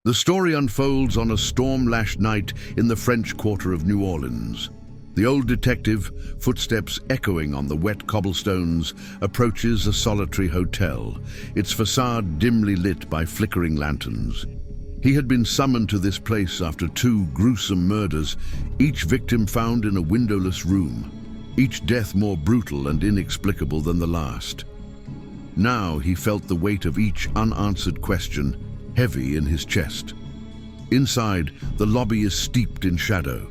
The story unfolds on a storm-lashed night in the French Quarter of New Orleans. The old detective, footsteps echoing on the wet cobblestones, approaches a solitary hotel, its facade dimly lit by flickering lanterns. He had been summoned to this place after 2 gruesome murders, each victim found in a windowless room, each death more brutal and inexplicable than the last. Now he felt the weight of each unanswered question heavy in his chest. Inside, the lobby is steeped in shadow.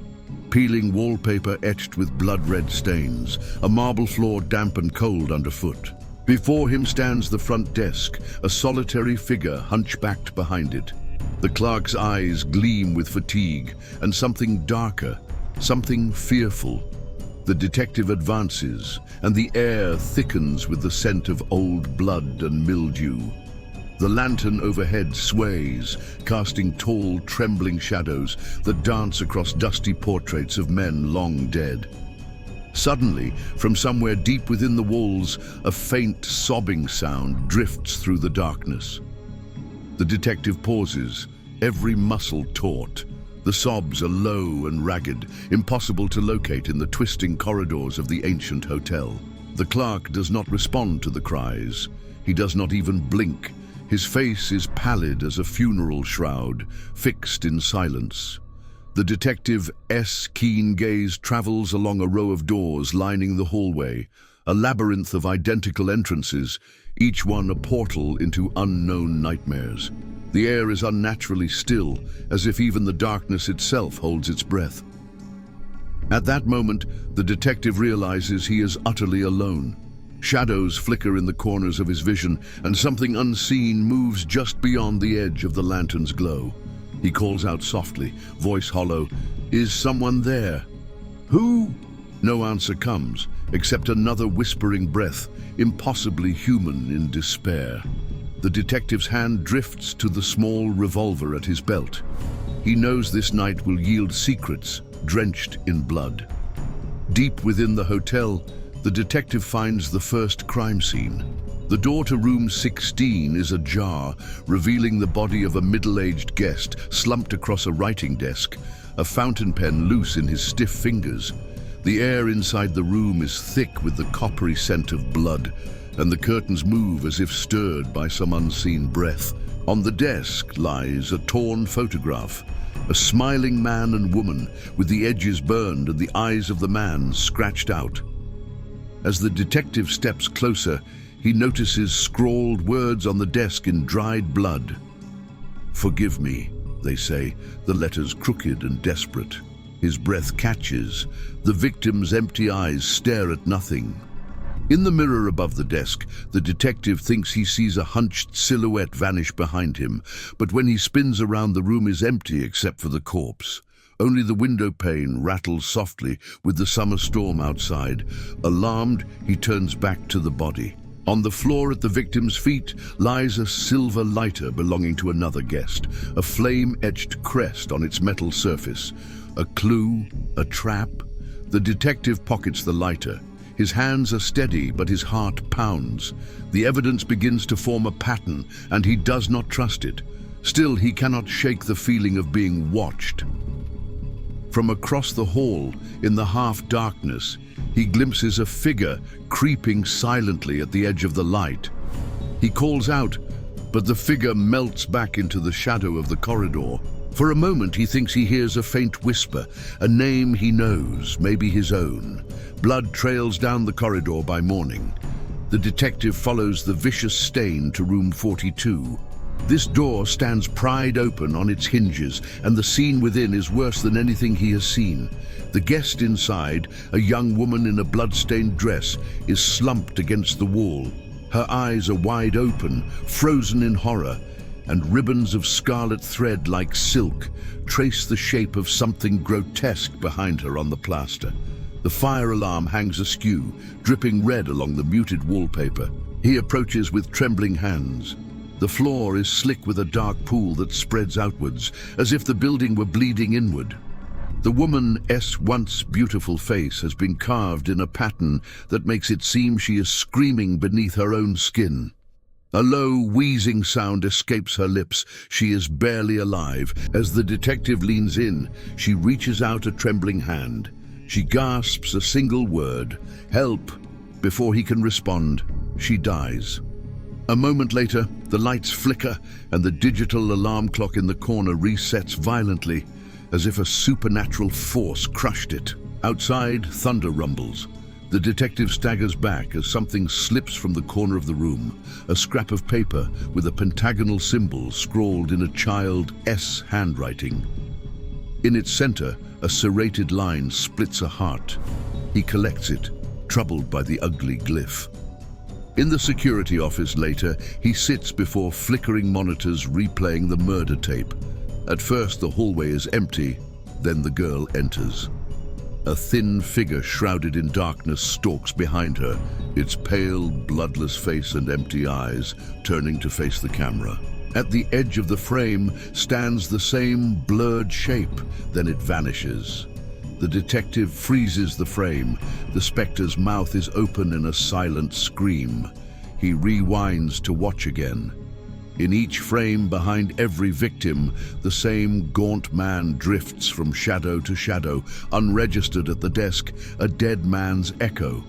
Peeling wallpaper etched with blood-red stains, a marble floor damp and cold underfoot. Before him stands the front desk, a solitary figure hunchbacked behind it. The clerk's eyes gleam with fatigue, and something darker, something fearful. The detective advances, and the air thickens with the scent of old blood and mildew. The lantern overhead sways, casting tall, trembling shadows that dance across dusty portraits of men long dead. Suddenly, from somewhere deep within the walls, a faint, sobbing sound drifts through the darkness. The detective pauses, every muscle taut. The sobs are low and ragged, impossible to locate in the twisting corridors of the ancient hotel. The clerk does not respond to the cries. He does not even blink. His face is pallid as a funeral shroud, fixed in silence. The detective's keen gaze travels along a row of doors lining the hallway, a labyrinth of identical entrances, each one a portal into unknown nightmares. The air is unnaturally still, as if even the darkness itself holds its breath. At that moment, the detective realizes he is utterly alone. Shadows flicker in the corners of his vision, and something unseen moves just beyond the edge of the lantern's glow. He calls out softly, voice hollow, "Is someone there?" "Who?" No answer comes, except another whispering breath, impossibly human in despair. The detective's hand drifts to the small revolver at his belt. He knows this night will yield secrets, drenched in blood. Deep within the hotel, the detective finds the first crime scene. The door to room 16 is ajar, revealing the body of a middle-aged guest slumped across a writing desk, a fountain pen loose in his stiff fingers. The air inside the room is thick with the coppery scent of blood, and the curtains move as if stirred by some unseen breath. On the desk lies a torn photograph, a smiling man and woman with the edges burned and the eyes of the man scratched out. As the detective steps closer, he notices scrawled words on the desk in dried blood. "Forgive me," they say, the letters crooked and desperate. His breath catches. The victim's empty eyes stare at nothing. In the mirror above the desk, the detective thinks he sees a hunched silhouette vanish behind him, but when he spins around, the room is empty except for the corpse. Only the window pane rattles softly with the summer storm outside. Alarmed, he turns back to the body. On the floor at the victim's feet lies a silver lighter belonging to another guest, a flame-etched crest on its metal surface. A clue, a trap. The detective pockets the lighter. His hands are steady, but his heart pounds. The evidence begins to form a pattern, and he does not trust it. Still, he cannot shake the feeling of being watched. From across the hall, in the half-darkness, he glimpses a figure creeping silently at the edge of the light. He calls out, but the figure melts back into the shadow of the corridor. For a moment, he thinks he hears a faint whisper, a name he knows, maybe his own. Blood trails down the corridor by morning. The detective follows the vicious stain to room 42. This door stands pried open on its hinges, and the scene within is worse than anything he has seen. The guest inside, a young woman in a blood-stained dress, is slumped against the wall. Her eyes are wide open, frozen in horror, and ribbons of scarlet thread like silk trace the shape of something grotesque behind her on the plaster. The fire alarm hangs askew, dripping red along the muted wallpaper. He approaches with trembling hands. The floor is slick with a dark pool that spreads outwards, as if the building were bleeding inward. The woman's once beautiful face has been carved in a pattern that makes it seem she is screaming beneath her own skin. A low, wheezing sound escapes her lips. She is barely alive. As the detective leans in, she reaches out a trembling hand. She gasps a single word, "Help!" Before he can respond, she dies. A moment later, the lights flicker and the digital alarm clock in the corner resets violently, as if a supernatural force crushed it. Outside, thunder rumbles. The detective staggers back as something slips from the corner of the room, a scrap of paper with a pentagonal symbol scrawled in a child's S handwriting. In its center, a serrated line splits a heart. He collects it, troubled by the ugly glyph. In the security office later, he sits before flickering monitors replaying the murder tape. At first, the hallway is empty, then the girl enters. A thin figure shrouded in darkness stalks behind her, its pale, bloodless face and empty eyes turning to face the camera. At the edge of the frame stands the same blurred shape, then it vanishes. The detective freezes the frame. The specter's mouth is open in a silent scream. He rewinds to watch again. In each frame behind every victim, the same gaunt man drifts from shadow to shadow, unregistered at the desk, a dead man's echo.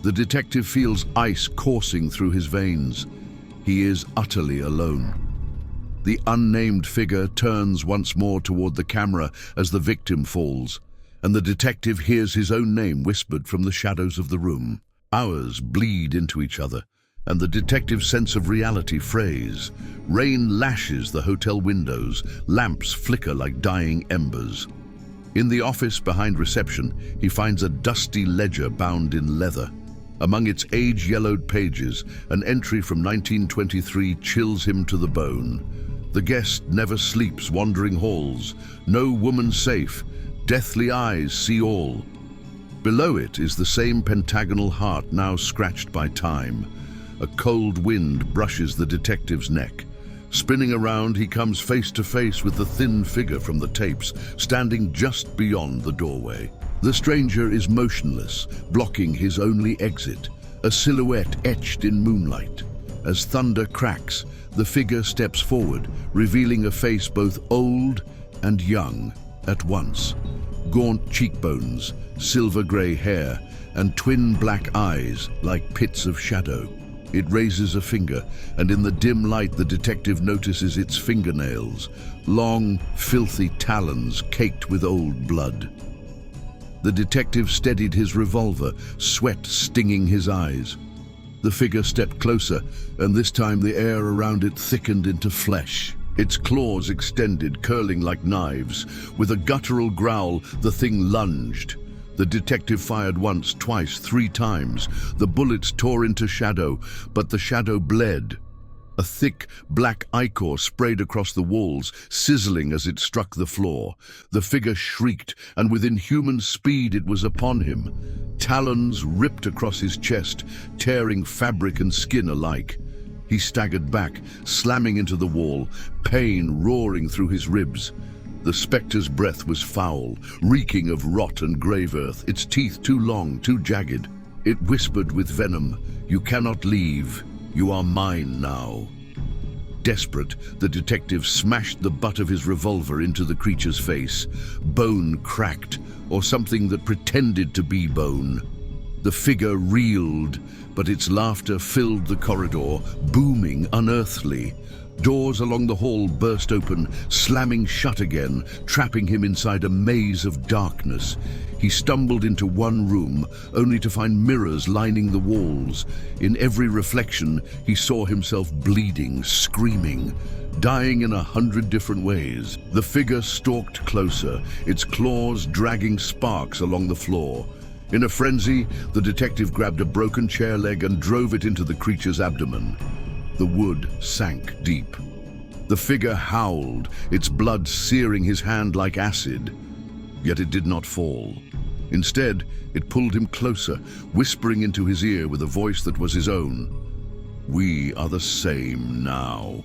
The detective feels ice coursing through his veins. He is utterly alone. The unnamed figure turns once more toward the camera as the victim falls, and the detective hears his own name whispered from the shadows of the room. Hours bleed into each other, and the detective's sense of reality frays. Rain lashes the hotel windows, lamps flicker like dying embers. In the office behind reception, he finds a dusty ledger bound in leather. Among its age-yellowed pages, an entry from 1923 chills him to the bone. The guest never sleeps wandering halls, no woman safe, deathly eyes see all. Below it is the same pentagonal heart now scratched by time. A cold wind brushes the detective's neck. Spinning around, he comes face to face with the thin figure from the tapes, standing just beyond the doorway. The stranger is motionless, blocking his only exit, a silhouette etched in moonlight. As thunder cracks, the figure steps forward, revealing a face both old and young at once. Gaunt cheekbones, silver-gray hair, and twin black eyes like pits of shadow. It raises a finger, and in the dim light the detective notices its fingernails, long, filthy talons caked with old blood. The detective steadied his revolver, sweat stinging his eyes. The figure stepped closer, and this time the air around it thickened into flesh. Its claws extended, curling like knives. With a guttural growl, the thing lunged. The detective fired once, twice, 3 times. The bullets tore into shadow, but the shadow bled. A thick, black ichor sprayed across the walls, sizzling as it struck the floor. The figure shrieked, and with inhuman speed it was upon him. Talons ripped across his chest, tearing fabric and skin alike. He staggered back, slamming into the wall, pain roaring through his ribs. The specter's breath was foul, reeking of rot and grave earth, its teeth too long, too jagged. It whispered with venom, "You cannot leave. You are mine now." Desperate, the detective smashed the butt of his revolver into the creature's face. Bone cracked, or something that pretended to be bone. The figure reeled, but its laughter filled the corridor, booming unearthly. Doors along the hall burst open, slamming shut again, trapping him inside a maze of darkness. He stumbled into one room, only to find mirrors lining the walls. In every reflection, he saw himself bleeding, screaming, dying in 100 different ways. The figure stalked closer, its claws dragging sparks along the floor. In a frenzy, the detective grabbed a broken chair leg and drove it into the creature's abdomen. The wood sank deep. The figure howled, its blood searing his hand like acid. Yet it did not fall. Instead, it pulled him closer, whispering into his ear with a voice that was his own. "We are the same now."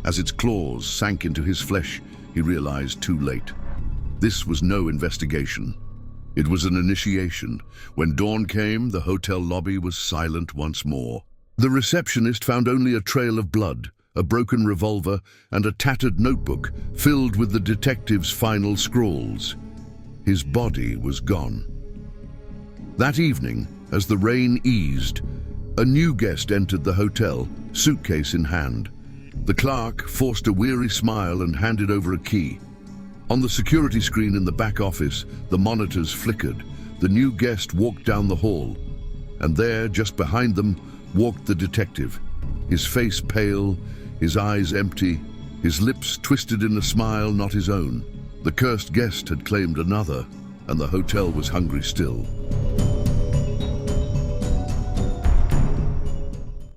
As its claws sank into his flesh, he realized too late. This was no investigation. It was an initiation. When dawn came, the hotel lobby was silent once more. The receptionist found only a trail of blood, a broken revolver, and a tattered notebook filled with the detective's final scrawls. His body was gone. That evening, as the rain eased, a new guest entered the hotel, suitcase in hand. The clerk forced a weary smile and handed over a key. On the security screen in the back office, the monitors flickered. The new guest walked down the hall, and there, just behind them, walked the detective. His face pale, his eyes empty, his lips twisted in a smile not his own. The cursed guest had claimed another, and the hotel was hungry still.